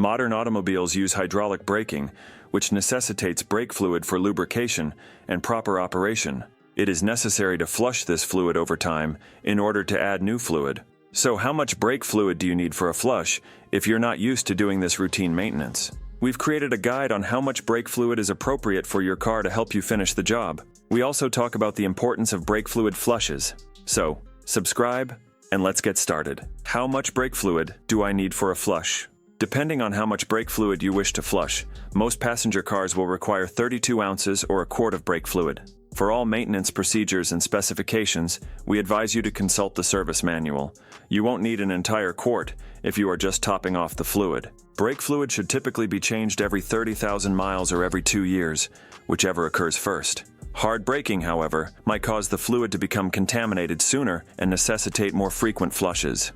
Modern automobiles use hydraulic braking, which necessitates brake fluid for lubrication and proper operation. It is necessary to flush this fluid over time in order to add new fluid. So how much brake fluid do you need for a flush if you're not used to doing this routine maintenance? We've created a guide on how much brake fluid is appropriate for your car to help you finish the job. We also talk about the importance of brake fluid flushes. So, subscribe and let's get started. How much brake fluid do I need for a flush? Depending on how much brake fluid you wish to flush, most passenger cars will require 32 ounces or a quart of brake fluid. For all maintenance procedures and specifications, we advise you to consult the service manual. You won't need an entire quart if you are just topping off the fluid. Brake fluid should typically be changed every 30,000 miles or every 2 years, whichever occurs first. Hard braking, however, might cause the fluid to become contaminated sooner and necessitate more frequent flushes.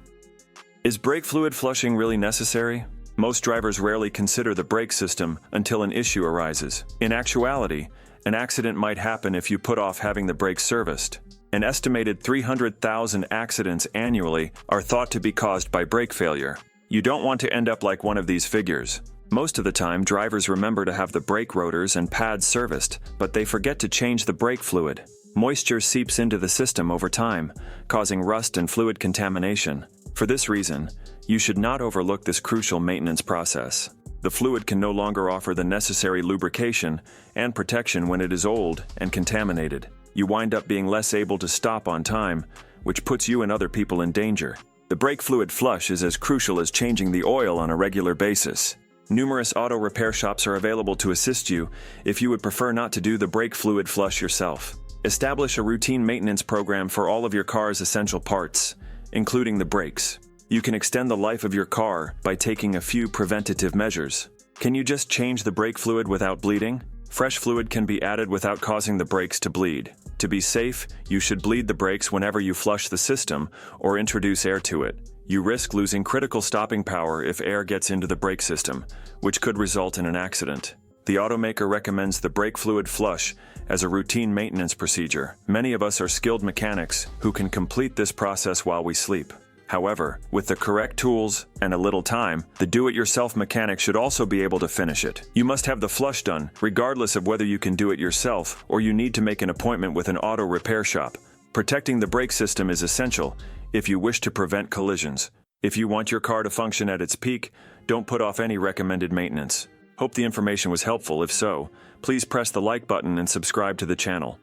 Is brake fluid flushing really necessary? Most drivers rarely consider the brake system until an issue arises. In actuality, an accident might happen if you put off having the brakes serviced. An estimated 300,000 accidents annually are thought to be caused by brake failure. You don't want to end up like one of these figures. Most of the time, drivers remember to have the brake rotors and pads serviced, but they forget to change the brake fluid. Moisture seeps into the system over time, causing rust and fluid contamination. For this reason, you should not overlook this crucial maintenance process. The fluid can no longer offer the necessary lubrication and protection when it is old and contaminated. You wind up being less able to stop on time, which puts you and other people in danger. The brake fluid flush is as crucial as changing the oil on a regular basis. Numerous auto repair shops are available to assist you if you would prefer not to do the brake fluid flush yourself. Establish a routine maintenance program for all of your car's essential parts, including the brakes. You can extend the life of your car by taking a few preventative measures. Can you just change the brake fluid without bleeding? Fresh fluid can be added without causing the brakes to bleed. To be safe, you should bleed the brakes whenever you flush the system or introduce air to it. You risk losing critical stopping power if air gets into the brake system, which could result in an accident. The automaker recommends the brake fluid flush as a routine maintenance procedure. Many of us are skilled mechanics who can complete this process while we sleep. However, with the correct tools and a little time, the do-it-yourself mechanic should also be able to finish it. You must have the flush done, regardless of whether you can do it yourself or you need to make an appointment with an auto repair shop. Protecting the brake system is essential if you wish to prevent collisions. If you want your car to function at its peak, don't put off any recommended maintenance. Hope the information was helpful. If so, please press the like button and subscribe to the channel.